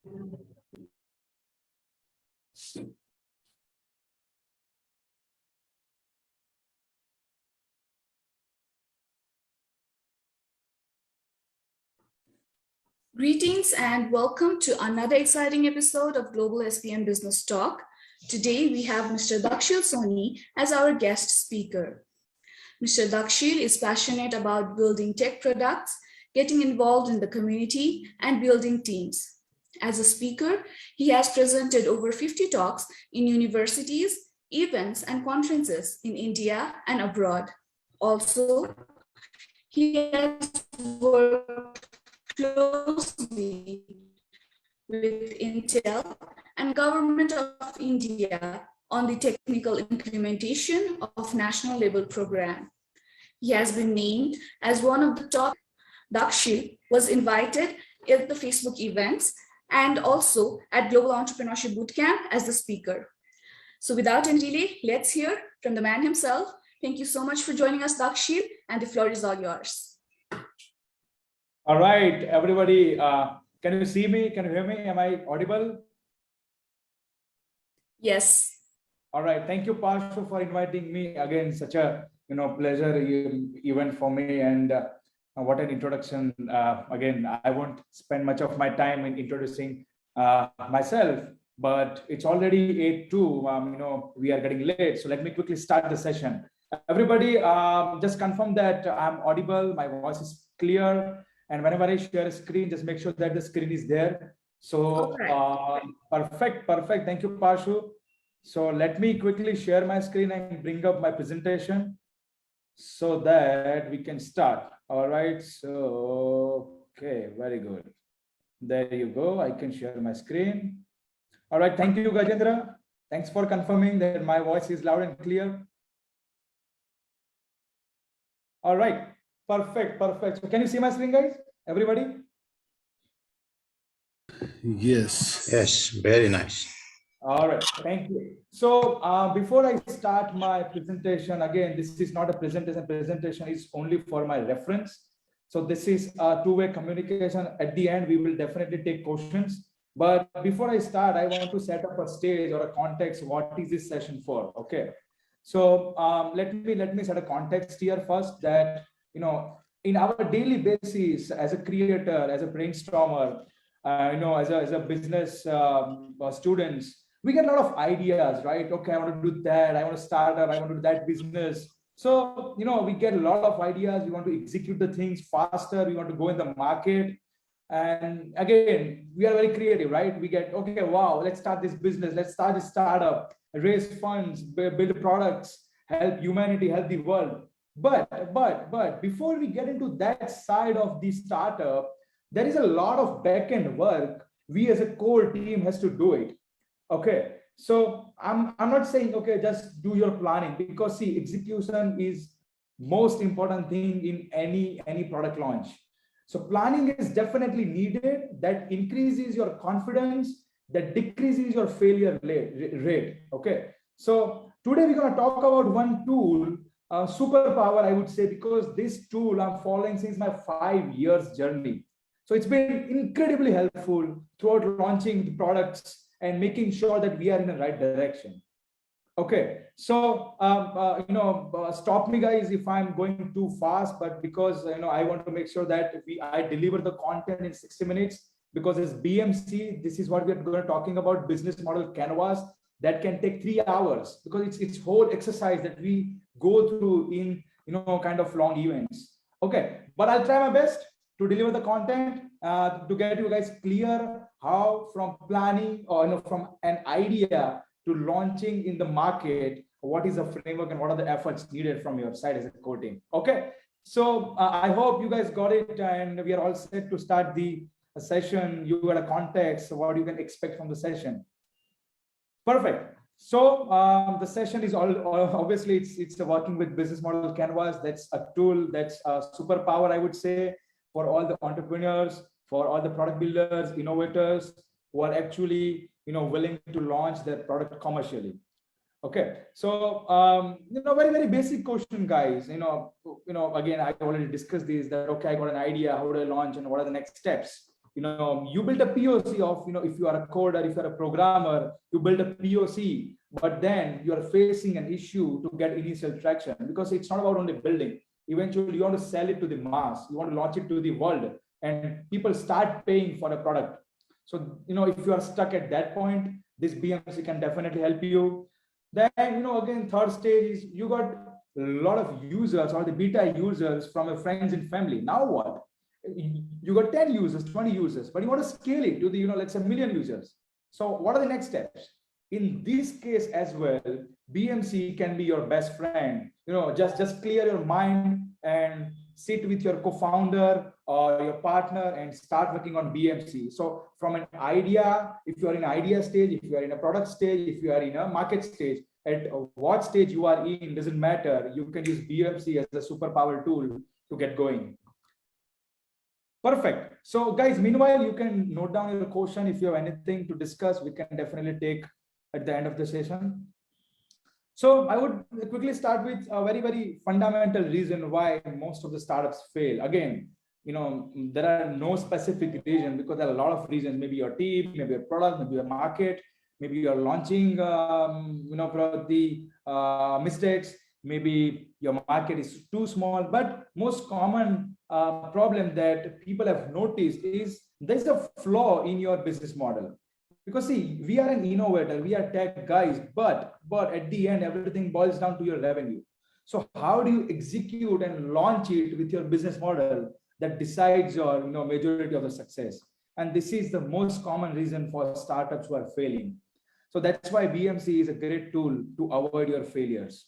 Greetings and welcome to another exciting episode of GlobalSBM Business Talk. Today we have Mr. Daxeel Soni as our guest speaker. Mr. Daxeel is passionate about building tech products, getting involved in the community, and building teams. As a speaker, he has presented over 50 talks in universities, events, and conferences in India and abroad. Also, he has worked closely with Intel and Government of India on the technical implementation of national label program. He has been named as one of the top. Daxeel was invited at the Facebook events and also at Global Entrepreneurship Bootcamp as the speaker. So without any delay, let's hear from the man himself. Thank you so much for joining us, Daxeel, and the floor is all yours. All right, everybody, can you see me? Can you hear me? Am I audible? Yes. All right, thank you, Parshu, for inviting me again. Such a pleasure event for me, and what an introduction. Again, I won't spend much of my time in introducing myself, but it's already 8:02. We are getting late, so let me quickly start the session. Everybody, just confirm that I'm audible. My voice is clear. And whenever I share a screen, just make sure that the screen is there. So perfect. Thank you, Parshu. So let me quickly share my screen and bring up my presentation so that we can start. All right. So, okay, very good. There you go. I can share my screen. All right. Thank you, Gajendra. Thanks for confirming that my voice is loud and clear. All right. Perfect. So can you see my screen, guys? Everybody? Yes, very nice. All right, thank you. So before I start my presentation, again, this is not a presentation. Presentation is only for my reference. So this is a two-way communication. At the end, we will definitely take questions. But before I start, I want to set up a stage or a context. What is this session for? Okay. So let me set a context here first that, in our daily basis as a creator, as a brainstormer, as a business students, we get a lot of ideas, right? Okay, I want to do that. I want to start up. I want to do that business. So, we get a lot of ideas. We want to execute the things faster. We want to go in the market. And again, we are very creative, right? We get, okay, wow, let's start this business. Let's start this startup, raise funds, build products, help humanity, help the world. But before we get into that side of the startup, there is a lot of back-end work. We as a core team has to do it. Okay. So I'm not saying, okay, just do your planning, because see, execution is most important thing in any product launch. So planning is definitely needed. That increases your confidence, that decreases your failure rate. Okay. So today we're going to talk about one tool, superpower, I would say, because this tool I'm following since my 5 years journey. So it's been incredibly helpful throughout launching the products and making sure that we are in the right direction. Okay, so stop me, guys, if I'm going too fast, but because I want to make sure that I deliver the content in 60 minutes, because as BMC, this is what we are going to talking about, business model canvas that can take 3 hours, because it's whole exercise that we go through in kind of long events. Okay, but I'll try my best to deliver the content to get you guys clear how from planning or from an idea to launching in the market, what is the framework and what are the efforts needed from your side as a core team. Okay, so I hope you guys got it, and we are all set to start the session. You got a context, what you can expect from the session. Perfect. So the session is all obviously it's working with business model canvas. That's a tool, that's a superpower, I would say, for all the entrepreneurs, for all the product builders, innovators who are actually willing to launch their product commercially. Okay, so very basic question, guys. Again, I already discussed this, that okay, I got an idea, how do I launch and what are the next steps? You build a POC of, if you are a coder, if you're a programmer, you build a POC, but then you're facing an issue to get initial traction, because it's not about only building. Eventually you want to sell it to the mass, you want to launch it to the world, and people start paying for a product. So, if you are stuck at that point, this BMC can definitely help you. Then, again, third stage is you got a lot of users or the beta users from your friends and family. Now what? You got 10 users, 20 users, but you want to scale it to the, let's say, 1,000,000 users. So what are the next steps? In this case as well, BMC can be your best friend. Just clear your mind and sit with your co-founder or your partner and start working on BMC. So from an idea, if you are in idea stage, if you are in a product stage, if you are in a market stage, at what stage you are in, doesn't matter. You can use BMC as a superpower tool to get going. Perfect. So guys, meanwhile, you can note down your question. If you have anything to discuss, we can definitely take at the end of the session. So I would quickly start with a very, very fundamental reason why most of the startups fail. Again, there are no specific reason, because there are a lot of reasons. Maybe your team, maybe your product, maybe your market, maybe you're launching, the mistakes, maybe your market is too small. But most common problem that people have noticed is there's a flaw in your business model. Because see, we are an innovator, we are tech guys, but at the end, everything boils down to your revenue. So how do you execute and launch it with your business model that decides your majority of the success? And this is the most common reason for startups who are failing. So that's why BMC is a great tool to avoid your failures.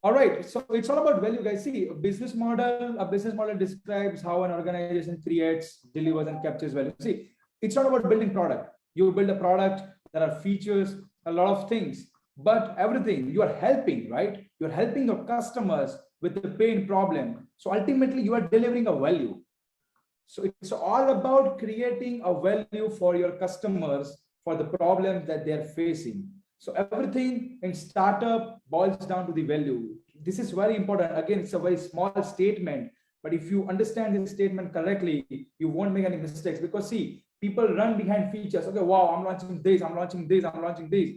All right, so it's all about value, guys. See, a business model describes how an organization creates, delivers, and captures value. See, it's not about building product. You build a product, there are features, a lot of things, but everything you are helping, right? You're helping your customers with the pain problem. So ultimately you are delivering a value. So it's all about creating a value for your customers for the problems that they're facing. So everything in startup boils down to the value. This is very important. Again, it's a very small statement, but if you understand this statement correctly, you won't make any mistakes. Because see, people run behind features. Okay, wow, I'm launching this, I'm launching this, I'm launching this.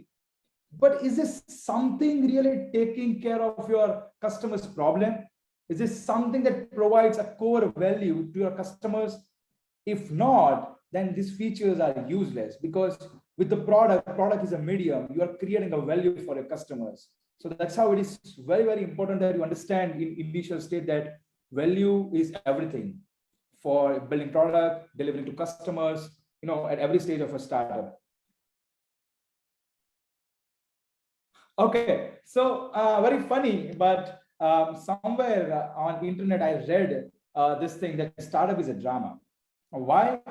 But is this something really taking care of your customer's problem? Is this something that provides a core value to your customers? If not, then these features are useless, because with the product is a medium. You are creating a value for your customers. So that's how it is very, very important that you understand in initial state that value is everything for building product, delivering to customers, at every stage of a startup. Okay, so very funny, but somewhere on the internet, I read this thing that startup is a drama. Why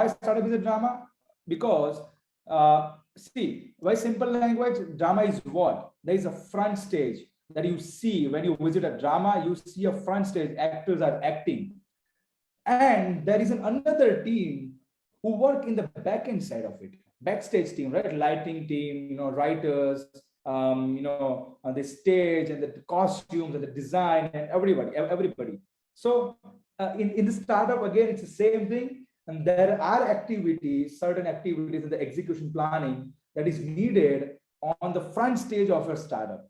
startup is a drama? Because see, very simple language, drama is what? There is a front stage that you see when you visit a drama. You see a front stage, actors are acting, and there is another team who work in the back end side of it, backstage team, right? Lighting team, writers, the stage and the costumes and the design and everybody. So in the startup, again, it's the same thing. And there are certain activities in the execution planning that is needed on the front stage of your startup.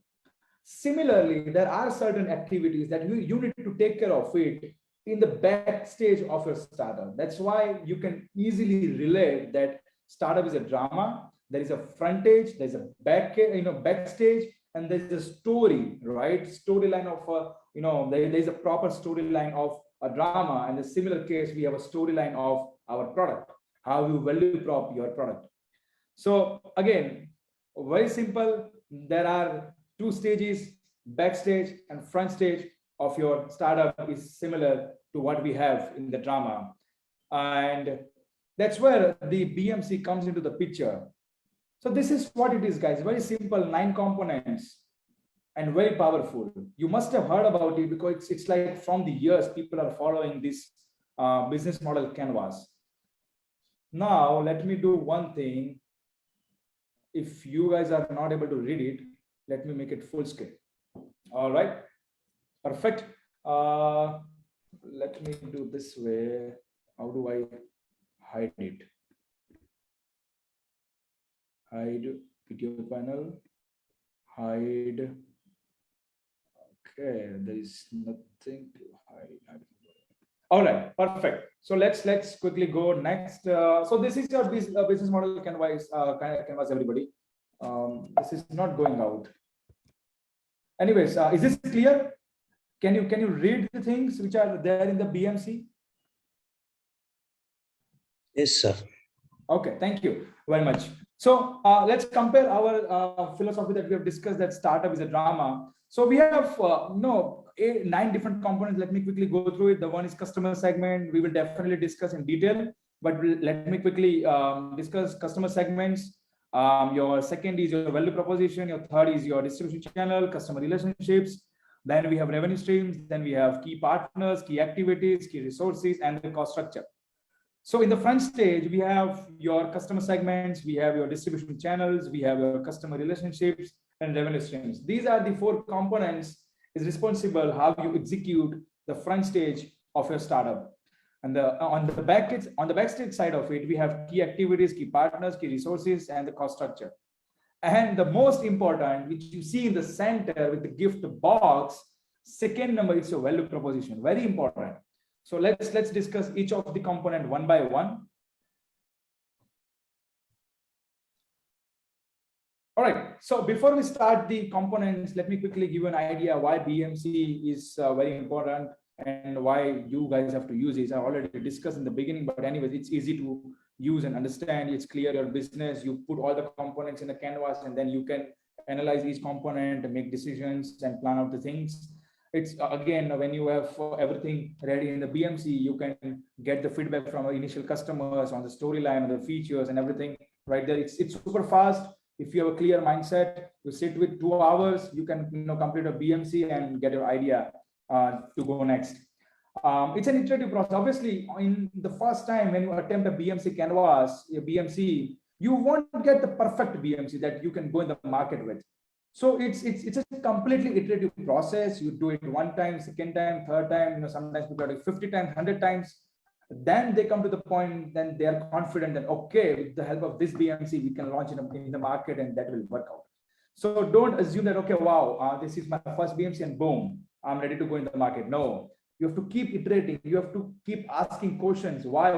Similarly, there are certain activities that you need to take care of it in the backstage of your startup. That's why you can easily relate that startup is a drama. There is a frontage, there's a backstage, and there's a story, right? Storyline of there's a proper storyline of a drama. And in a similar case, we have a storyline of our product, how you value prop your product. So again, very simple. There are two stages, backstage and front stage of your startup is similar to what we have in the drama. And that's where the BMC comes into the picture. So this is what it is, guys. Very simple, 9 components and very powerful. You must have heard about it because it's like from the years people are following this business model canvas. Now, let me do one thing. If you guys are not able to read it, let me make it full screen. All right, perfect. Let me do this way. How do I hide it? Hide video panel, hide. Okay, there is nothing to hide. All right, perfect. So let's quickly go next. So this is your business model canvas, canvas, everybody. This is not going out. Anyways, is this clear? Can you read the things which are there in the BMC? Yes, sir. Okay, thank you very much. So let's compare our philosophy that we have discussed, that startup is a drama. So we have 9 different components. Let me quickly go through it. The one is customer segment. We will definitely discuss in detail, but let me quickly discuss customer segments. Your second is your value proposition. Your third is your distribution channel, customer relationships. Then we have revenue streams. Then we have key partners, key activities, key resources, and the cost structure. So in the front stage, we have your customer segments, we have your distribution channels, we have your customer relationships and revenue streams. These are the 4 components is responsible how you execute the front stage of your startup. And on the backstage side of it, we have key activities, key partners, key resources, and the cost structure. And the most important, which you see in the center with the gift box, second number is your value proposition. Very important. So let's discuss each of the component one by one. All right. So before we start the components, let me quickly give you an idea why BMC is very important and why you guys have to use it. I already discussed in the beginning, but anyways, it's easy to use and understand. It's clear your business. You put all the components in the canvas, and then you can analyze each component and make decisions and plan out the things. It's again, when you have everything ready in the BMC, you can get the feedback from our initial customers on the storyline, the features and everything right there. It's super fast. If you have a clear mindset, you sit with 2 hours, you can complete a BMC and get your idea to go next. It's an iterative process. Obviously, in the first time when you attempt a BMC canvas, a BMC, you won't get the perfect BMC that you can go in the market with. So it's a completely iterative process. You do it 1 time, 2nd time, 3rd time, sometimes people do it 50 times, 100 times. Then they come to the point, then they are confident that, okay, with the help of this BMC, we can launch in the market and that will work out. So don't assume that, okay, wow, this is my first BMC and boom, I'm ready to go in the market. No, you have to keep iterating. You have to keep asking questions. Why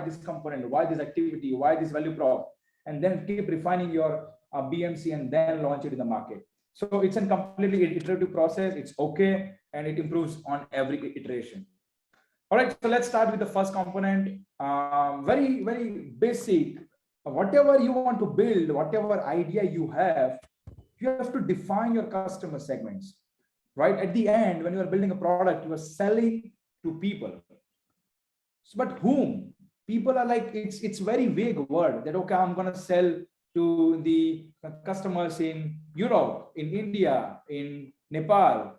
this component? Why this activity? Why this value prop? And then keep refining your BMC and then launch it in the market. So it's a completely iterative process. It's okay. And it improves on every iteration. All right, so let's start with the first component. Very, very basic. Whatever you want to build, whatever idea you have to define your customer segments, right? At the end, when you are building a product, you are selling to people. So, but whom? People are like, it's very vague word that, okay, I'm going to sell to the customers in Europe, in India, in Nepal.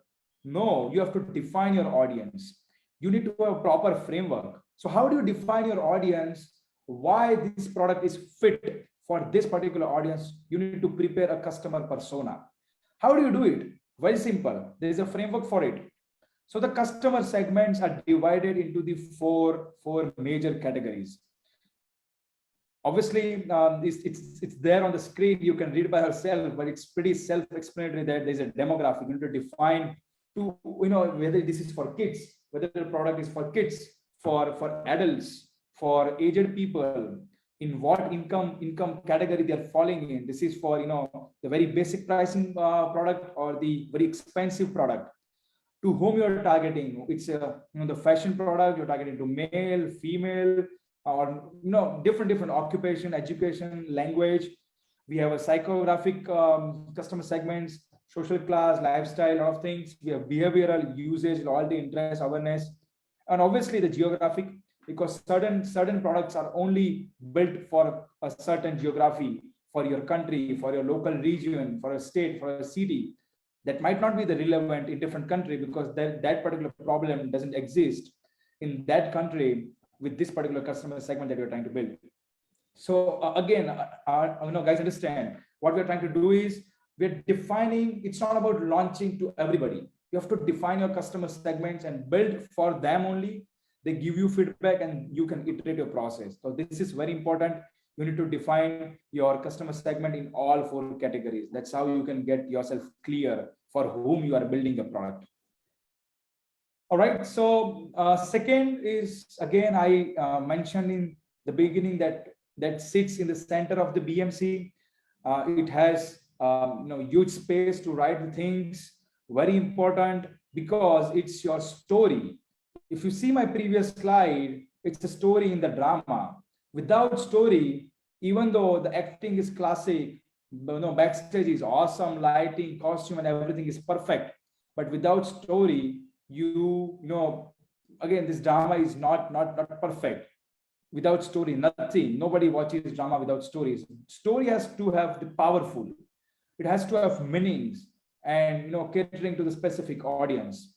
No, you have to define your audience. You need to have a proper framework. So how do you define your audience? Why this product is fit for this particular audience? You need to prepare a customer persona. How do you do it? Very simple. There is a framework for it. So the customer segments are divided into the four major categories. Obviously, it's there on the screen. You can read by yourself, but it's pretty self-explanatory that there's a demographic. You need to define whether this is for kids, whether the product is for kids, for adults, for aged people, in what income category they are falling in. This is for the very basic pricing product or the very expensive product. To whom you are targeting? It's the fashion product. You're targeting to male, female, or different occupation, education, language. We have a psychographic customer segments, social class, lifestyle, a lot of things. We have behavioral, usage, loyalty, interest, awareness, and obviously the geographic, because certain products are only built for a certain geography, for your country, for your local region, for a state, for a city. That might not be the relevant in different country, because that particular problem doesn't exist in that country with this particular customer segment that you're trying to build. So again, guys, understand what we're trying to do is we're defining. It's not about launching to everybody. You have to define your customer segments and build for them only. they give you feedback and you can iterate your process. So this is very important. You need to define your customer segment in all 4 categories. That's how you can get yourself clear for whom you are building a product. All right, so second is, again, I mentioned in the beginning that sits in the center of the BMC. It has huge space to write the things, very important, because it's your story. If you see my previous slide, it's a story in the drama. Without story, even though the acting is classic, backstage is awesome, lighting, costume, and everything is perfect, but without story, again, this drama is not perfect. Without story, nothing. Nobody watches drama without stories. Story has to have the powerful. It has to have meanings and catering to the specific audience.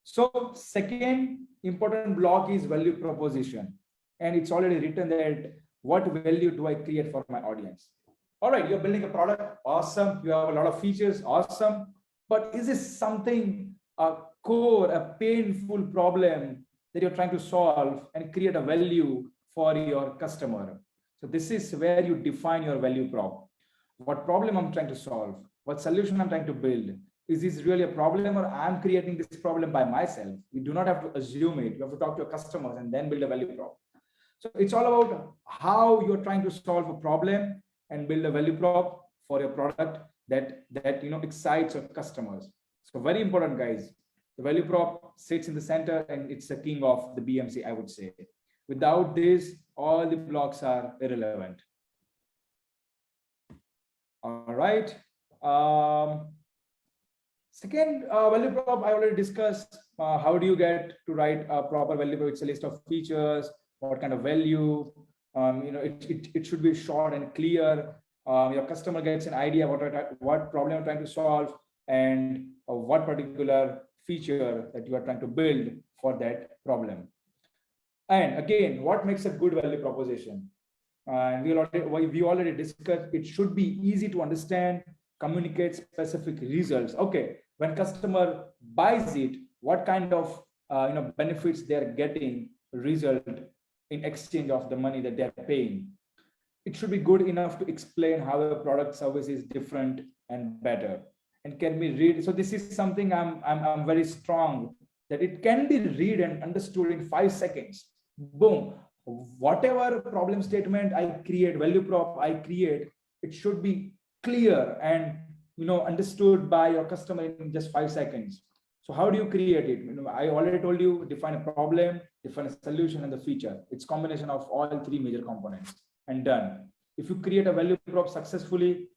So second important block is value proposition, and it's already written that what value do I create for my audience? All right, you're building a product, awesome. You have a lot of features, awesome. But is this something core, a painful problem that you're trying to solve and create a value for your customer? So this is where you define your value prop. What problem I'm trying to solve? What solution I'm trying to build? Is this really a problem, or I'm creating this problem by myself? You do not have to assume it. You have to talk to your customers and then build a value prop. So it's all about how you're trying to solve a problem and build a value prop for your product that excites your customers. So very important, guys. The value prop sits in the center, and it's the king of the BMC, I would say. Without this, all the blocks are irrelevant. All right. Second, value prop, I already discussed. How do you get to write a proper value prop? It's a list of features, what kind of value. It should be short and clear. Your customer gets an idea what problem you're trying to solve, and what particular feature that you are trying to build for that problem. And again, what makes a good value proposition? And we already discussed, it should be easy to understand, communicate specific results. Okay, when customer buys it, what kind of benefits they're getting result in exchange of the money that they're paying. It should be good enough to explain how a product service is different and better, and can be read. So this is something I'm very strong that it can be read and understood in 5 seconds. Boom. Whatever problem statement I create, value prop I create, it should be clear and understood by your customer in just 5 seconds. So how do you create it? I already told you, define a problem, define a solution, and the feature. It's combination of all 3 major components, and done. If you create a value prop successfully,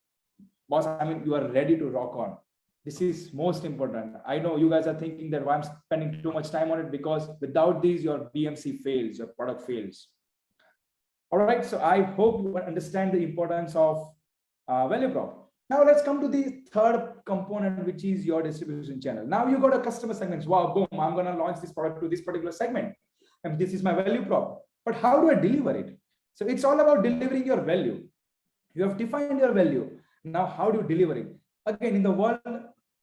boss, you are ready to rock on. This is most important. I know you guys are thinking that why I'm spending too much time on it, because without these, your BMC fails, your product fails. All right, so I hope you understand the importance of value prop. Now let's come to the third component, which is your distribution channel. Now you got a customer segments. Wow, boom, I'm going to launch this product to this particular segment, and this is my value prop. But how do I deliver it? So it's all about delivering your value. You have defined your value. Now, how do you deliver it? Again, in the world,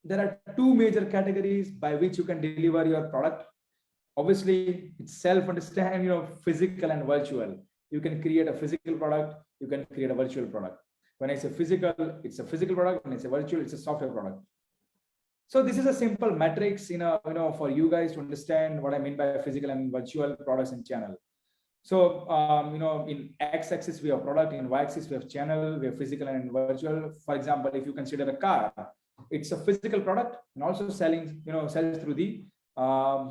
there are 2 major categories by which you can deliver your product. Obviously, it's self-understand, physical and virtual. You can create a physical product. You can create a virtual product. When I say physical, it's a physical product. When I say virtual, it's a software product. So this is a simple matrix, for you guys to understand what I mean by physical and virtual products and channel. So, in X-axis, we have product. In Y-axis, we have channel. We have physical and virtual. For example, if you consider a car, it's a physical product and also sells through the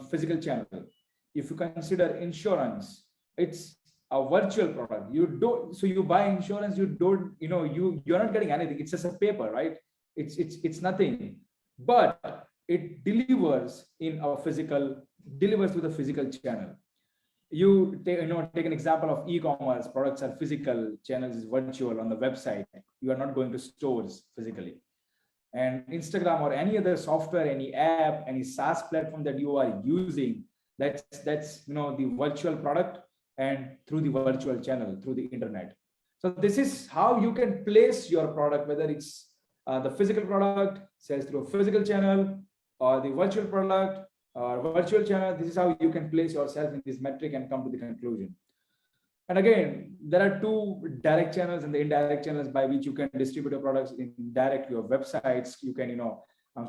physical channel. If you consider insurance, it's a virtual product. You buy insurance, you're not getting anything. It's just a paper, right? It's nothing, but it delivers through the physical channel. You take an example of e-commerce. Products are physical, channels is virtual on the website. You are not going to stores physically. And Instagram or any other software, any app, any SaaS platform that you are using, that's the virtual product, and through the virtual channel, through the internet. So this is how you can place your product, whether it's the physical product sells through a physical channel, or the virtual product virtual channel. This is how you can place yourself in this metric and come to the conclusion. And again, there are two direct channels and the indirect channels by which you can distribute your products in direct your websites. You can,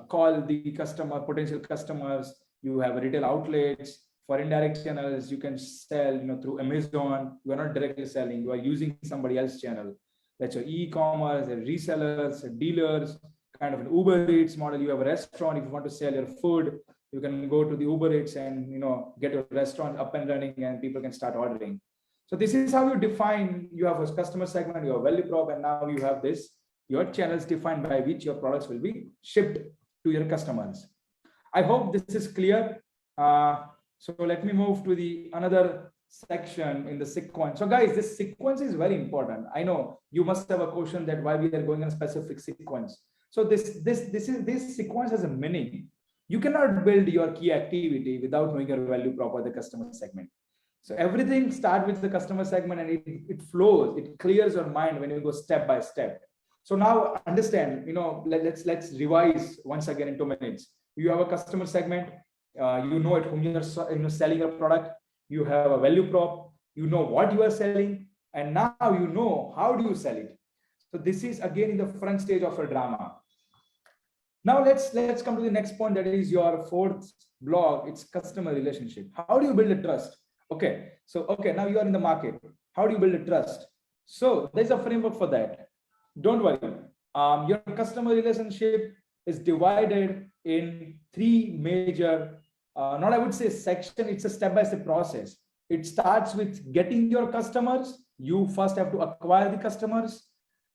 call the customer, potential customers. You have retail outlets. For indirect channels, you can sell, through Amazon. You are not directly selling. You are using somebody else's channel. That's your e-commerce, resellers, dealers, kind of an Uber Eats model. You have a restaurant. If you want to sell your food, you can go to the Uber Eats and get your restaurant up and running, and people can start ordering. So this is how you define. You have a customer segment, you have value prop, and now you have this, your channels defined by which your products will be shipped to your customers. I hope this is clear. So let me move to the another section in the sequence. So guys, this sequence is very important. I know you must have a question that why we are going in a specific sequence. So this sequence has a meaning. You cannot build your key activity without knowing your value prop or the customer segment. So everything starts with the customer segment, and it flows, it clears your mind when you go step by step. So now understand, let's revise once again in 2 minutes. You have a customer segment, you know at whom you're selling your product, you have a value prop, you know what you are selling, and now you know how do you sell it. So this is again in the front stage of a drama. Now let's come to the next point, that is your fourth block. It's customer relationship. How do you build a trust? Okay, now you are in the market. How do you build a trust? So there's a framework for that. Don't worry. Your customer relationship is divided in three major, not I would say section, it's a step-by-step process. It starts with getting your customers. You first have to acquire the customers.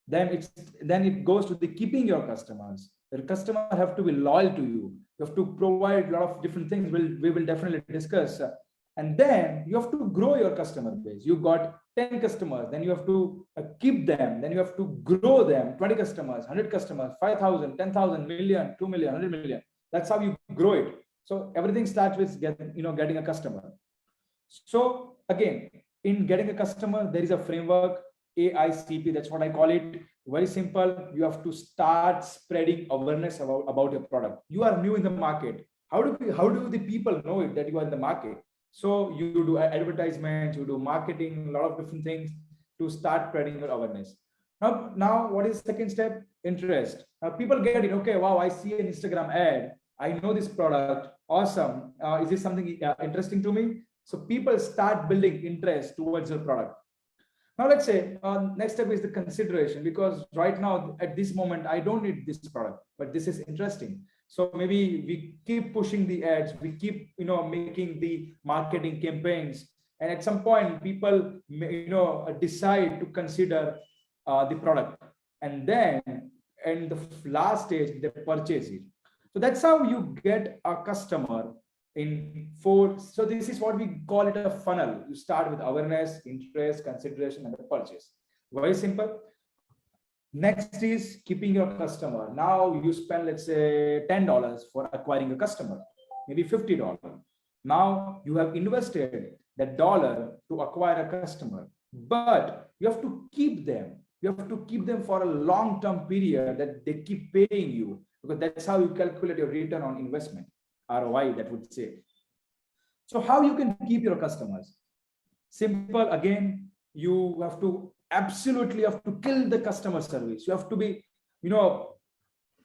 Then it goes to the keeping your customers. Your customer have to be loyal to you. You have to provide a lot of different things. We will definitely discuss. And then you have to grow your customer base. You got 10 customers, then you have to keep them. Then you have to grow them, 20 customers, 100 customers, 5,000, 10,000, million, 2 million, 100 million. That's how you grow it. So everything starts with getting a customer. So again, in getting a customer, there is a framework, AICP, that's what I call it. Very simple. You have to start spreading awareness about your product. You are new in the market. How do the people know it that you are in the market? So you do advertisements, you do marketing, a lot of different things to start spreading your awareness. Now what is the second step? Interest. People get it. Okay, wow, I see an Instagram ad. I know this product. Awesome. Is this something interesting to me? So people start building interest towards your product. Now let's say next step is the consideration, because right now at this moment I don't need this product, but this is interesting. So maybe we keep pushing the ads, we keep making the marketing campaigns, and at some point people decide to consider the product, and then in the last stage they purchase it. So that's how you get a customer in 4. So this is what we call it a funnel. You start with awareness, interest, consideration, and the purchase. Very simple. Next is keeping your customer. Now you spend, let's say, $10 for acquiring a customer, maybe $50. Now you have invested that dollar to acquire a customer, but you have to keep them. You have to keep them for a long-term period that they keep paying you, because that's how you calculate your return on investment, ROI, that would say. So how you can keep your customers? Simple. Again, you have to absolutely have to kill the customer service. You have to be,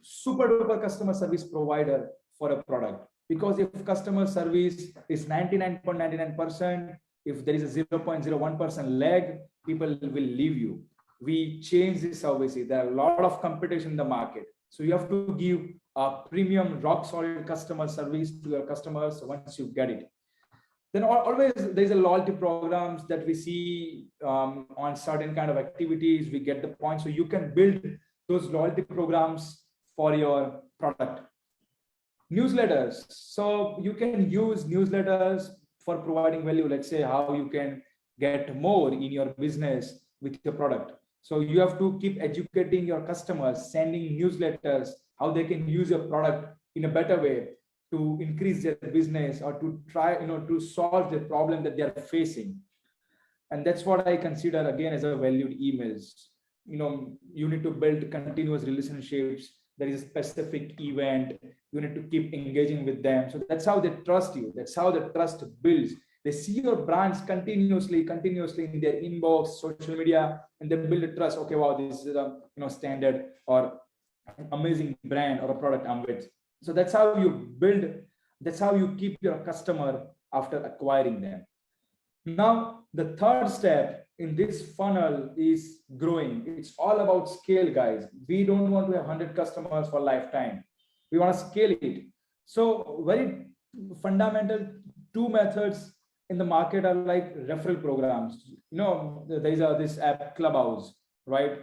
super duper customer service provider for a product. Because if customer service is 99.99%, if there is a 0.01% lag, people will leave you. We change the services. There are a lot of competition in the market. So you have to give a premium, rock solid customer service to your customers once you get it. Then always there's a loyalty programs that we see on certain kind of activities. We get the point. So you can build those loyalty programs for your product. Newsletters. So you can use newsletters for providing value. Let's say how you can get more in your business with your product. So you have to keep educating your customers, sending newsletters, how they can use your product in a better way to increase their business or to try, to solve the problem that they are facing. And that's what I consider again as a valued emails. You need to build continuous relationships there is a specific event, you need to keep engaging with them. So that's how they trust you. That's how the trust builds. They see your brands continuously in their inbox, social media, and they build a trust. Okay, wow, this is a standard or amazing brand or a product I'm with. So that's how you build, that's how you keep your customer after acquiring them. Now, the third step in this funnel is growing. It's all about scale, guys. We don't want to have 100 customers for lifetime. We want to scale it. So very fundamental two methods in the market are like referral programs. There is this app Clubhouse, right?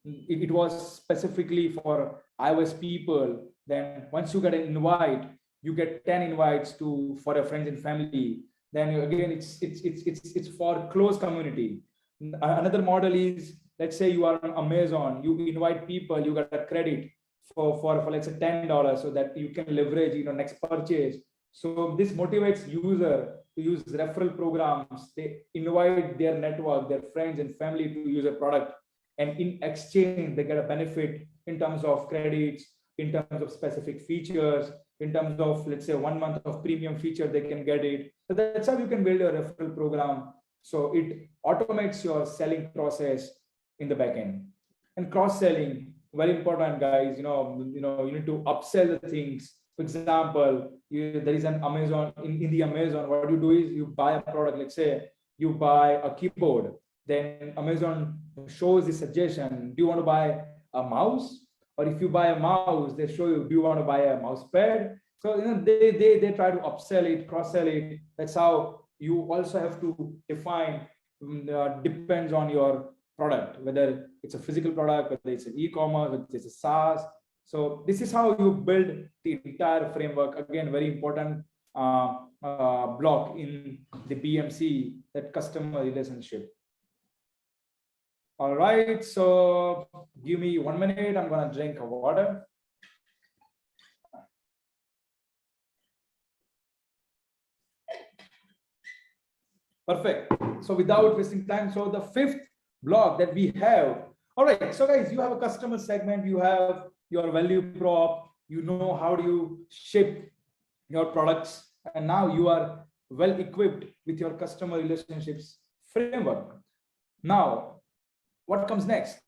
It was specifically for iOS people. Then once you get an invite, you get 10 invites for your friends and family. Then again, it's for close community. Another model is, let's say you are on Amazon, you invite people, you get a credit for let's say $10, so that you can leverage next purchase. So this motivates user to use referral programs. They invite their network, their friends and family to use a product, and in exchange they get a benefit in terms of credits, in terms of specific features, in terms of, let's say, 1 month of premium feature, they can get it. So that's how you can build a referral program. So it automates your selling process in the back end. And cross-selling, very important, guys. You need to upsell the things. For example, there is an Amazon, in the Amazon, what you do is you buy a product. Let's say you buy a keyboard, then Amazon shows the suggestion, do you want to buy a mouse? Or if you buy a mouse, they show you, do you want to buy a mouse pad? So they try to upsell it, cross-sell it. That's how you also have to define, depends on your product, whether it's a physical product, whether it's an e-commerce, whether it's a SaaS. So this is how you build the entire framework. Again, very important block in the BMC, that customer relationship. All right, so give me 1 minute. I'm gonna drink water. Perfect. So without wasting time, so the fifth block that we have. All right, so guys, you have a customer segment, you have your value prop, you know how do you ship your products, and now you are well equipped with your customer relationships framework. Now, what comes next?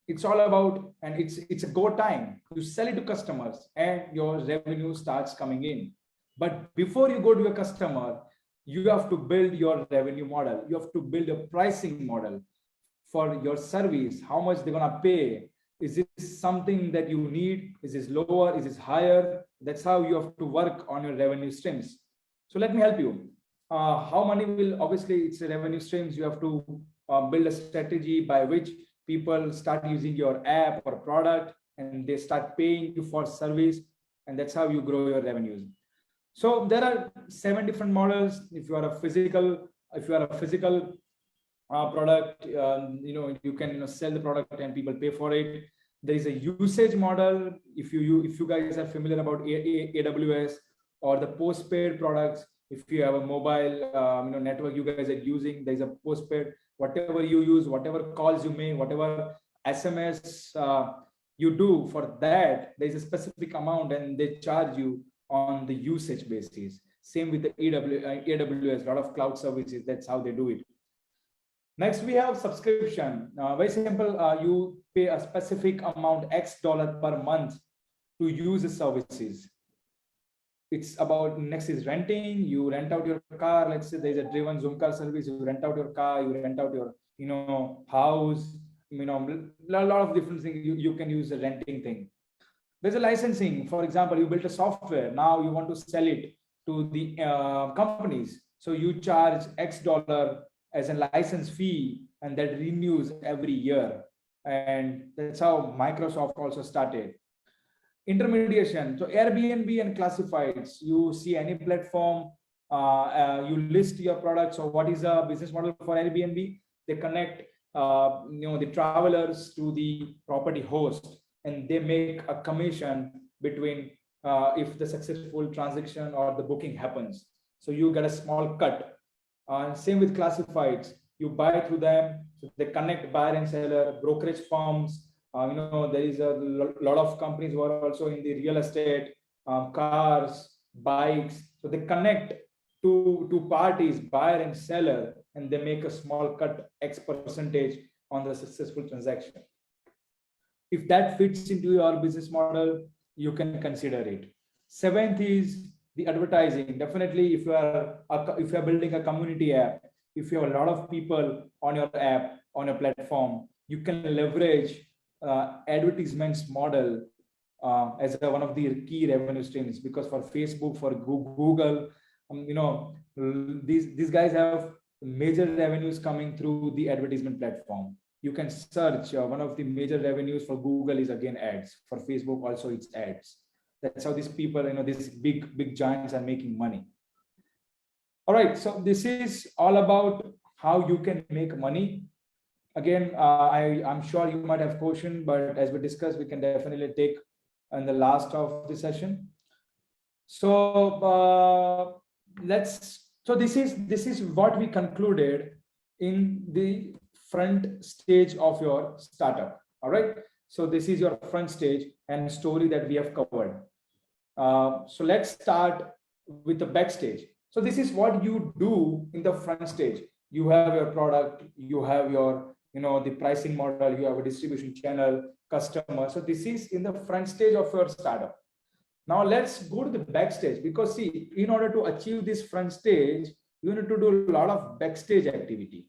It's all about, and it's a go time. You sell it to customers and your revenue starts coming in. But before you go to a customer, you have to build your revenue model. You have to build a pricing model for your service. How much they're gonna pay? Is this something that you need? Is this lower? Is this higher? That's how you have to work on your revenue streams. So let me help you. How money will, obviously it's a revenue streams. You have to build a strategy by which people start using your app or product and they start paying you for service, and that's how you grow your revenues. So there are 7 different models. If you are a physical product, you can sell the product and people pay for it. There is a usage model. If you guys are familiar about AWS or the postpaid products, if you have a mobile network you guys are using, there is a postpaid. Whatever you use, whatever calls you make, whatever SMS you do, for that there is a specific amount and they charge you on the usage basis. Same with the AWS, a lot of cloud services, that's how they do it. Next, we have subscription. Very simple. You pay a specific amount, X dollar per month, to use the services. It's about, next is renting. You rent out your car. Let's say there's a driven Zoom car service. You rent out your car. You rent out your house. A lot of different things. You can use the renting thing. There's a licensing. For example, you built a software. Now you want to sell it to the companies. So you charge X dollar as a license fee, and that renews every year. And that's how Microsoft also started. Intermediation. So Airbnb and classifieds. You see any platform, you list your products. So what is a business model for Airbnb? They connect the travelers to the property host, and they make a commission between if the successful transaction or the booking happens. So you get a small cut. Same with classifieds. You buy through them. So they connect buyer and seller, brokerage firms, There is a lot of companies who are also in the real estate, cars, bikes. So they connect to parties, buyer and seller, and they make a small cut X percentage on the successful transaction. If that fits into your business model, you can consider it. Seventh is the advertising. Definitely, if you are building a community app, if you have a lot of people on your app, on a platform, you can leverage advertisements model as one of the key revenue streams. Because for Facebook, for Google, these guys have major revenues coming through the advertisement platform. You can search, one of the major revenues for Google is again ads. For Facebook also it's ads. That's how these people, these big giants are making money. All right, so this is all about how you can make money. Again, I'm sure you might have question, but as we discussed, we can definitely take in the last of the session. So this is what we concluded in the front stage of your startup. All right, so this is your front stage and story that we have covered. So let's start with the backstage. So this is what you do in the front stage. You have your product, you have your the pricing model, you have a distribution channel, customer. So this is in the front stage of your startup. Now let's go to the backstage, because see, in order to achieve this front stage, you need to do a lot of backstage activity.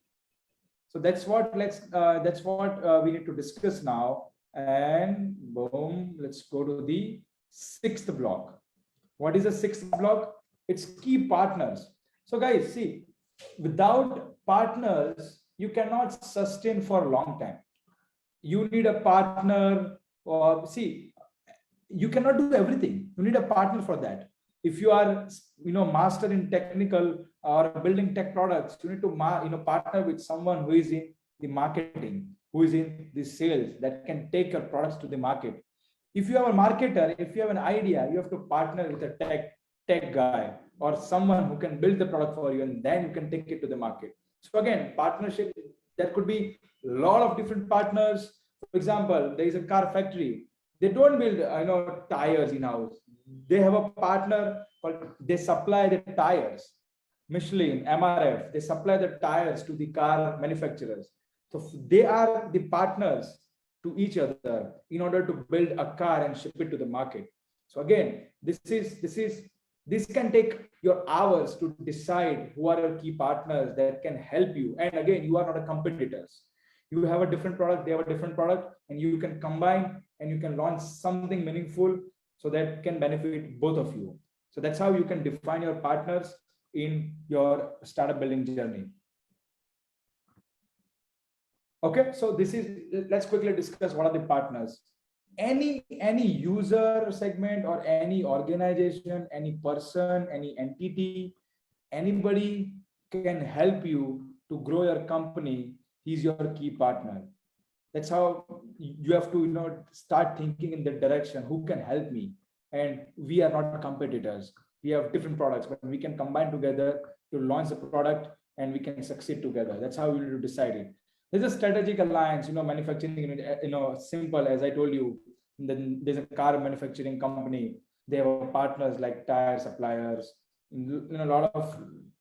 So that's what we need to discuss now. And boom, let's go to the sixth block. What is the sixth block? It's key partners. So guys, see, without partners, you cannot sustain for a long time. You need a partner. See, you cannot do everything. You need a partner for that. If you are, master in technical or building tech products, you need to, partner with someone who is in the marketing, who is in the sales, that can take your products to the market. If you have a marketer, if you have an idea, you have to partner with a tech guy or someone who can build the product for you, and then you can take it to the market. So again, partnership, there could be a lot of different partners. For example, there is a car factory. They don't build, tires in-house. They have a partner, but they supply the tires. Michelin, MRF, they supply the tires to the car manufacturers. So they are the partners to each other in order to build a car and ship it to the market. So again, this can take your hours to decide who are your key partners that can help you. And again, you are not a competitors. You have a different product, they have a different product, and you can combine and you can launch something meaningful so that can benefit both of you. So that's how you can define your partners in your startup building journey. Okay, so let's quickly discuss what are the partners. Any user segment or any organization, any person, any entity, anybody can help you to grow your company. He's your key partner. That's how you have to start thinking in that direction. Who can help me? And we are not competitors. We have different products, but we can combine together to launch the product and we can succeed together. That's how we need to decide it. There's a strategic alliance, manufacturing, simple, as I told you. Then there's a car manufacturing company. They have partners like tire suppliers, a lot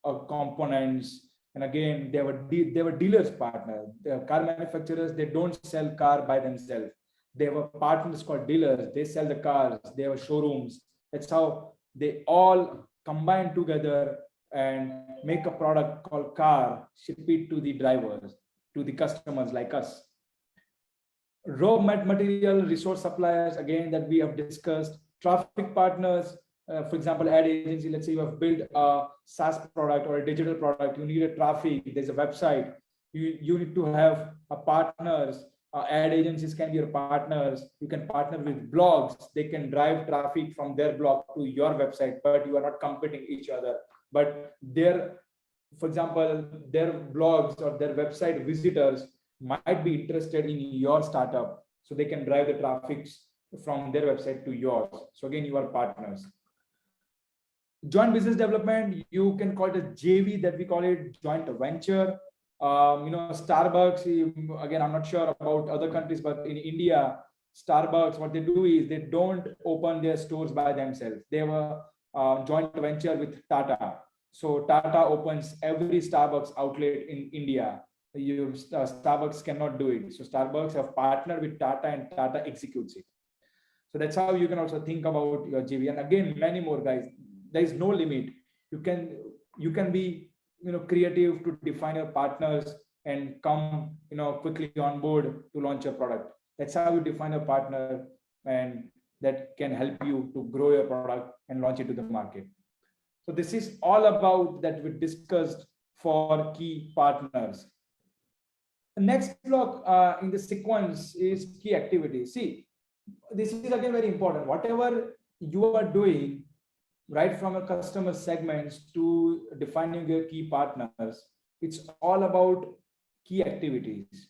of components. And again, they have a dealers partner. The car manufacturers, they don't sell car by themselves. They have a partners called dealers. They sell the cars. They have showrooms. That's how they all combine together and make a product called car, ship it to the drivers, to the customers like us. Raw material resource suppliers, again, that we have discussed. Traffic partners, for example, ad agency. Let's say you have built a SaaS product or a digital product. You need a traffic. There's a website. You need to have a partners. Ad agencies can be your partners. You can partner with blogs. They can drive traffic from their blog to your website, but you are not competing each other. But for example, their blogs or their website visitors might be interested in your startup, so they can drive the traffic from their website to yours. So again, you are partners. Joint business development, you can call it a JV, that we call it joint venture. Starbucks, again, I'm not sure about other countries, but in India, Starbucks, what they do is they don't open their stores by themselves. They have a joint venture with Tata. So Tata opens every Starbucks outlet in India. Starbucks cannot do it. So Starbucks have partnered with Tata and Tata executes it. So that's how you can also think about your JV. And again, many more guys. There is no limit. You can be creative to define your partners and come quickly on board to launch your product. That's how you define a partner, and that can help you to grow your product and launch it to the market. So this is all about that we discussed for key partners. The next block in the sequence is key activities. See, this is again very important. Whatever you are doing, right from a customer segments to defining your key partners, it's all about key activities.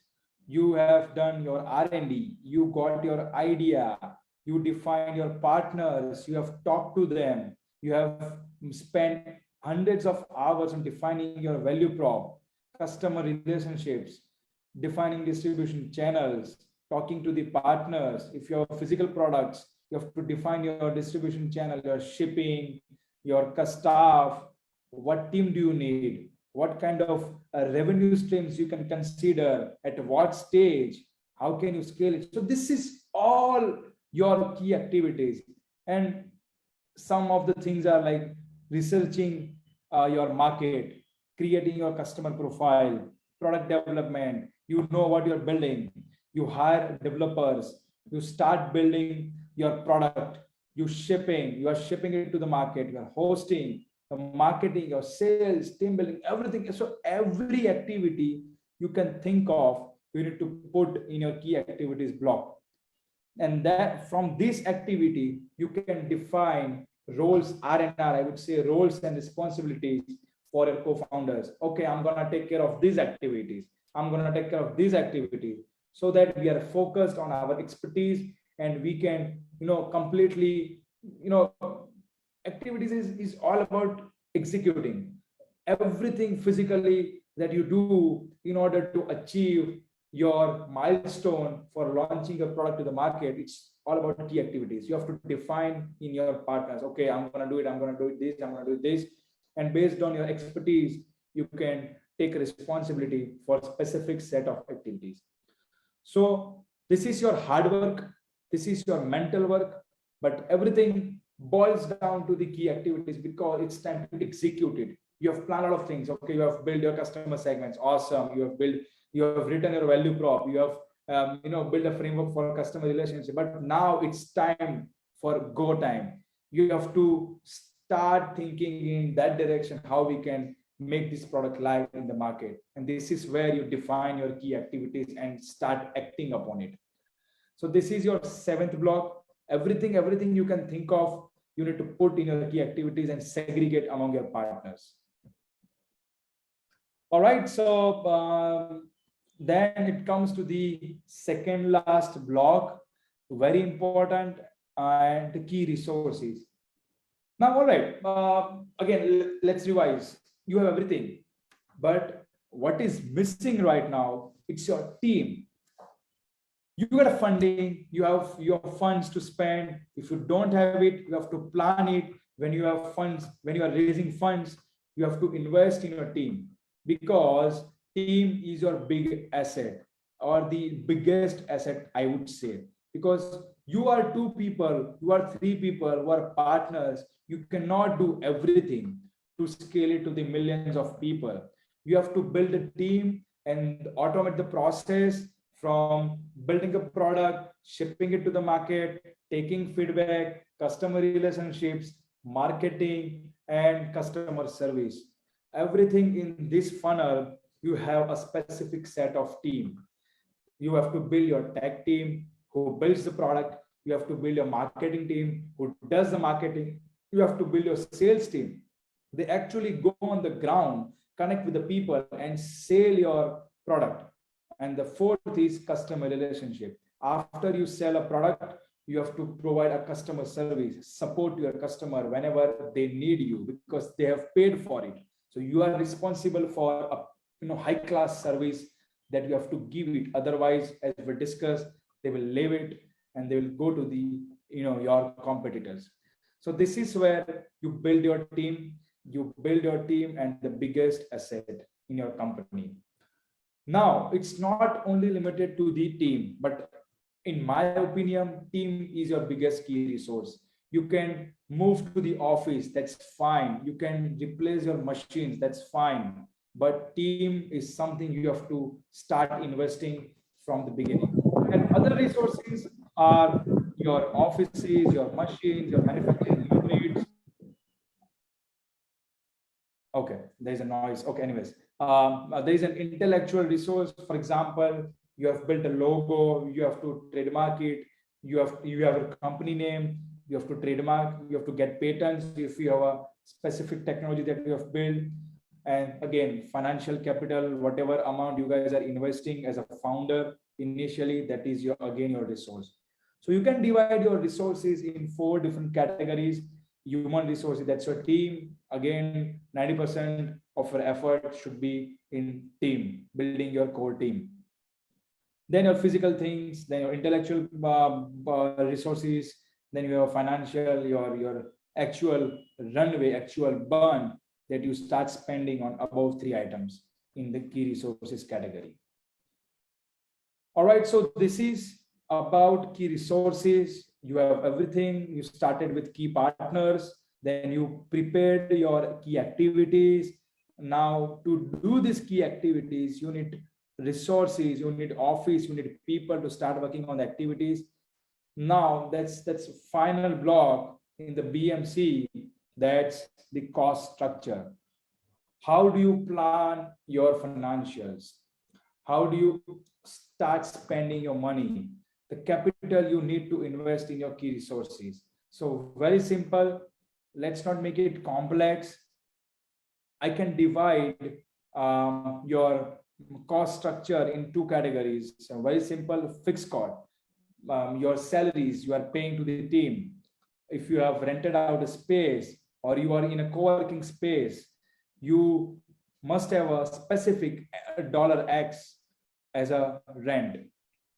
You have done your R&D, you got your idea, you define your partners, you have talked to them, you have spent hundreds of hours on defining your value prop, customer relationships, defining distribution channels, talking to the partners. If you have physical products, you have to define your distribution channel, your shipping, your staff, what team do you need, what kind of revenue streams you can consider, at what stage, how can you scale it. So this is all your key activities. And some of the things are like researching your market, creating your customer profile, product development. You know what you're building, you hire developers, you start building your product, you are shipping it to the market, you are hosting, the marketing, your sales, team building, everything. So every activity you can think of, you need to put in your key activities block. And that from this activity, you can define roles, R&R, I would say roles and responsibilities for your co-founders. Okay, I'm going to take care of these activities. I'm going to take care of these activities, so that we are focused on our expertise and we can, completely, activities is all about executing everything physically that you do in order to achieve your milestone for launching your product to the market. It's all about key activities. You have to define in your partners, okay, I'm going to do it, I'm going to do this, I'm going to do this. And based on your expertise, you can take responsibility for a specific set of activities. So this is your hard work, this is your mental work, but everything boils down to the key activities because it's time to execute it. You have planned a lot of things. Okay, you have built your customer segments, awesome. You have written your value prop, you have built a framework for customer relationship, but now it's time for go time. You have to start thinking in that direction, how we can make this product live in the market. And this is where you define your key activities and start acting upon it. So this is your 7th block. Everything you can think of, you need to put in your key activities and segregate among your partners. All right, so then it comes to the second last block, very important, and the key resources. Now, all right, again, let's revise. You have everything, but what is missing right now? It's your team. You got a funding, you have your funds to spend. If you don't have it, you have to plan it. When you have funds, when you are raising funds, you have to invest in your team, because team is your big asset, or the biggest asset, I would say, because you are 2 people, you are 3 people who are partners. You cannot do everything to scale it to the millions of people. You have to build a team and automate the process from building a product, shipping it to the market, taking feedback, customer relationships, marketing, and customer service. Everything in this funnel, you have a specific set of team. You have to build your tech team who builds the product. You have to build your marketing team who does the marketing. You have to build your sales team. They actually go on the ground, connect with the people and sell your product. And the 4th is customer relationship. After you sell a product, you have to provide a customer service, support your customer whenever they need you, because they have paid for it. So you are responsible for high-class service that you have to give it. Otherwise, as we discussed, they will leave it and they will go to the your competitors. So this is where you build your team. You build your team and the biggest asset in your company. Now, it's not only limited to the team, but in my opinion, team is your biggest key resource. You can move to the office, that's fine. You can replace your machines, that's fine. But team is something you have to start investing from the beginning. And other resources are your offices, your machines, your manufacturing units. Okay, there's a noise. Okay, anyways, there is an intellectual resource. For example, you have built a logo, you have to trademark it. You have a company name, you have to trademark, you have to get patents if you have a specific technology that you have built. And again, financial capital, whatever amount you guys are investing as a founder initially, that is your resource. So you can divide your resources in 4 different categories. Human resources, that's your team. Again, 90% of your effort should be in team, building your core team. Then your physical things, then your intellectual resources, then your financial, your actual runway, actual burn that you start spending on above 3 items in the key resources category. All right, so this is about key resources. You have everything. You started with key partners, then you prepared your key activities. Now, to do these key activities, you need resources, you need office, you need people to start working on the activities. Now, that's final block in the BMC. That's the cost structure. How do you plan your financials? How do you start spending your money? The capital you need to invest in your key resources. So very simple. Let's not make it complex. I can divide your cost structure in 2 categories. So very simple, fixed cost. Your salaries you are paying to the team. If you have rented out a space or you are in a co-working space, you must have a specific $X as a rent.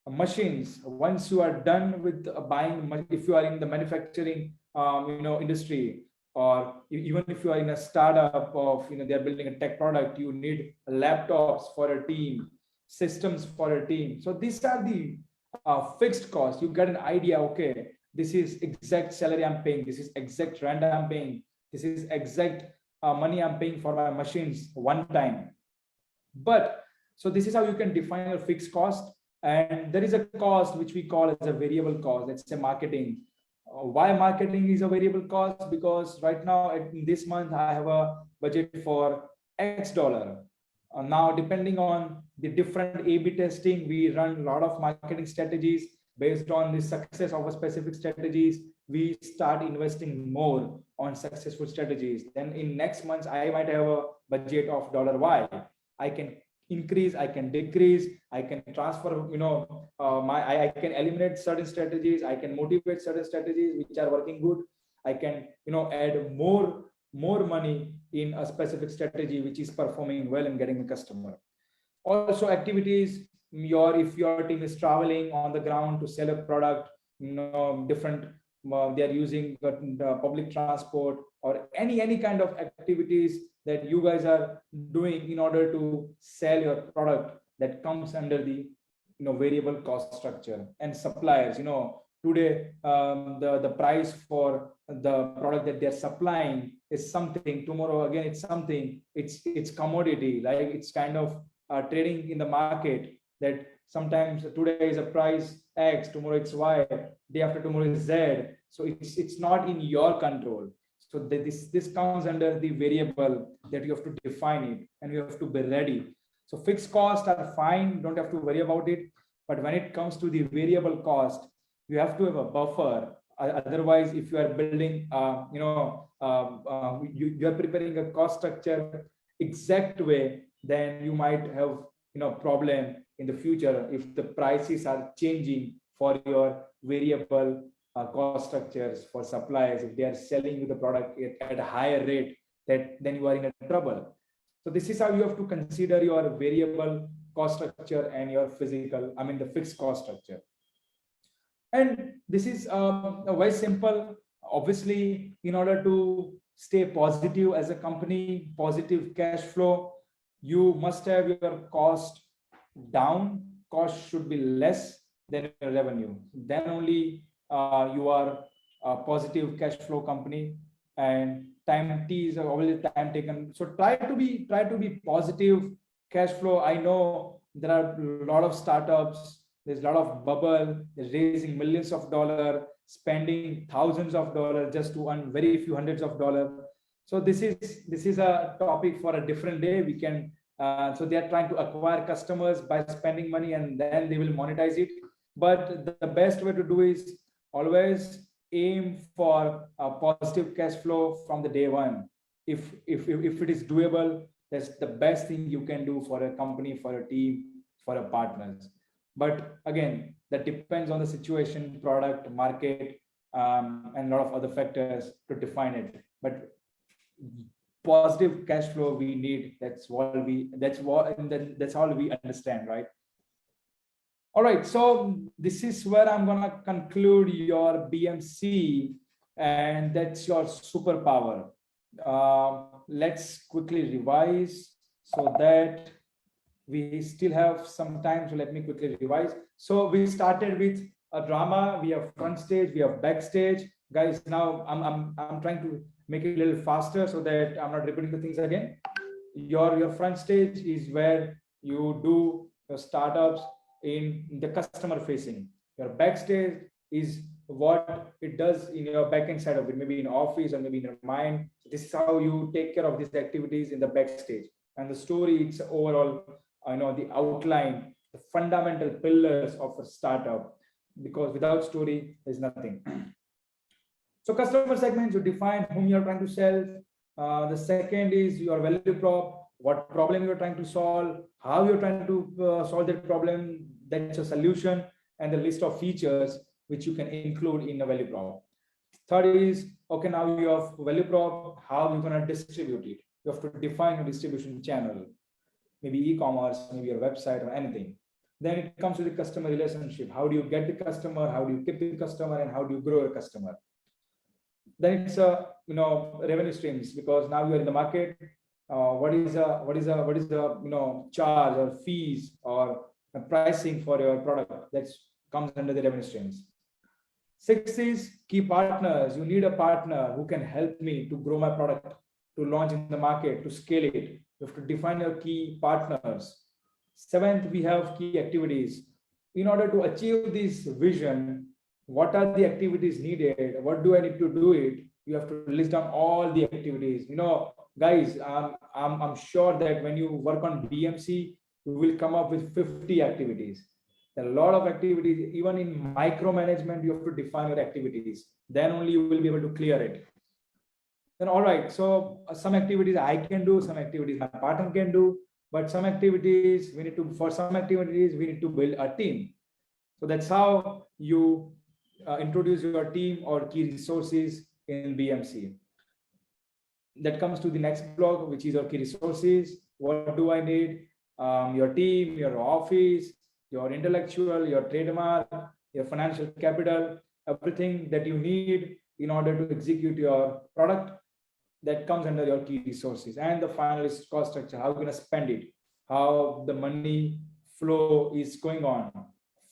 Machines, once you are done with buying, if you are in the manufacturing industry, or even if you are in a startup of they're building a tech product, you need laptops for a team, systems for a team. So these are the fixed costs. You get an idea, okay, this is exact salary I'm paying, this is exact rent I'm paying, this is exact money I'm paying for my machines one time. But so this is how you can define your fixed cost. And there is a cost which we call as a variable cost. Let's say marketing. Why marketing is a variable cost? Because right now in this month I have a budget for X dollar. Now, depending on the different A/B testing, we run a lot of marketing strategies. Based on the success of a specific strategies, we start investing more on successful strategies. Then in next months, I might have a budget of $Y. I can increase, I can decrease, I can transfer, I can eliminate certain strategies, I can motivate certain strategies which are working good. I can, add more money in a specific strategy which is performing well and getting a customer. Also activities, if your team is traveling on the ground to sell a product, different, they are using the public transport or any kind of activities that you guys are doing in order to sell your product, that comes under the variable cost structure. And suppliers, today the price for the product that they're supplying is something, tomorrow again it's something, it's commodity, like it's kind of trading in the market, that sometimes today is a price X, tomorrow it's Y, day after tomorrow is Z. So it's not in your control. So this comes under the variable that you have to define it, and you have to be ready. So fixed costs are fine, don't have to worry about it. But when it comes to the variable cost, you have to have a buffer. Otherwise, if you are building, you are preparing a cost structure exact way, then you might have problem in the future if the prices are changing for your variable cost structures for suppliers. If they are selling you the product at a higher rate, then you are in a trouble. So this is how you have to consider your variable cost structure and your the fixed cost structure. And this is very simple. Obviously, in order to stay positive as a company, positive cash flow, you must have your cost down. Cost should be less than your revenue. Then only you are a positive cash flow company. And time T is always time taken. So try to be positive cash flow. I know there are a lot of startups. There's a lot of bubble. They're raising millions of dollars, spending thousands of dollars just to earn very few hundreds of dollars. So this is a topic for a different day. We can so they are trying to acquire customers by spending money, and then they will monetize it. But the best way to do is always aim for a positive cash flow from the day one. If it is doable, that's the best thing you can do for a company, for a team, for a partners. But again, that depends on the situation, product, market, and a lot of other factors to define it. But positive cash flow we need. That's all we understand, right? All right, so this is where I'm gonna conclude your BMC, and that's your superpower. Let's quickly revise so that we still have some time. So let me quickly revise. So we started with a drama. We have front stage, we have backstage. Guys, now I'm trying to make it a little faster so that I'm not repeating the things again. Your front stage is where you do your startups in the customer facing. Your backstage is what it does in your backend side of it, maybe in office or maybe in your mind. This is how you take care of these activities in the backstage. And the story, it's overall, the outline, the fundamental pillars of a startup, because without story, there's nothing. So customer segments, you define whom you're trying to sell. The second is your value prop, what problem you're trying to solve, how you're trying to solve that problem, that's a solution, and the list of features which you can include in a value prop. Third is, okay, now you have value prop, how you're going to distribute it. You have to define your distribution channel, maybe e-commerce, maybe your website or anything. Then it comes to the customer relationship. How do you get the customer? How do you keep the customer? And how do you grow your customer? Then it's revenue streams, because now you're in the market. What is the charge or fees or pricing for your product? That comes under the revenue streams. 6 is key partners. You need a partner who can help me to grow my product, to launch in the market, to scale it. You have to define your key partners. 7th, we have key activities. In order to achieve this vision, what are the activities needed? What do I need to do it? You have to list down all the activities. Guys, I'm sure that when you work on BMC, you will come up with 50 activities. There are a lot of activities. Even in micromanagement, you have to define your activities. Then only you will be able to clear it. Then, all right, so some activities I can do, some activities my partner can do, but some activities we need to build a team. So that's how you introduce your team or key resources in BMC. That comes to the next block, which is your key resources. What do I need? Your team, your office, your intellectual, your trademark, your financial capital, everything that you need in order to execute your product, that comes under your key resources. And the final is cost structure, how you're going to spend it, how the money flow is going on,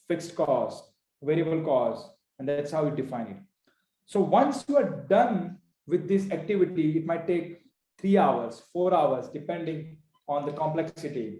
fixed cost, variable cost, and that's how you define it. So once you are done with this activity, it might take 3 hours, 4 hours, depending on the complexity.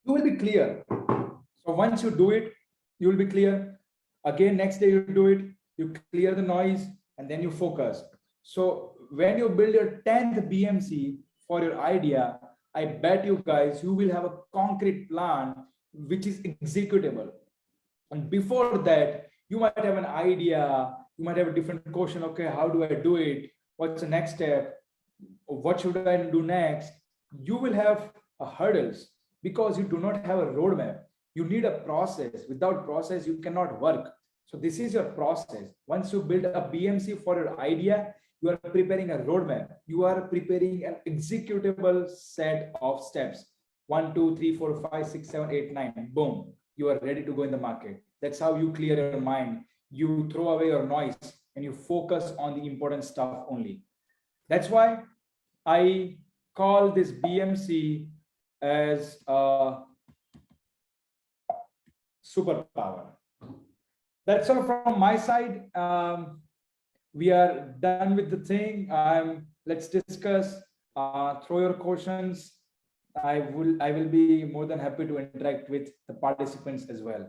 You will be clear. So once you do it, you will be clear. Again, next day you do it, you clear the noise, and then you focus. So when you build your 10th BMC for your idea, I bet you guys, you will have a concrete plan which is executable. And before that, you might have an idea, you might have a different question. Okay, how do I do it? What's the next step? What should I do next? You will have hurdles because you do not have a roadmap. You need a process. Without process, you cannot work. So this is your process. Once you build a BMC for your idea, You are preparing a roadmap. You are preparing an executable set of steps. 1, 2, 3, 4, 5, 6, 7, 8, 9. Boom. You are ready to go in the market. That's how you clear your mind. You throw away your noise and you focus on the important stuff only. That's why I call this BMC as a superpower. That's all from my side. We are done with the thing. Let's discuss. Throw your questions. I will be more than happy to interact with the participants as well.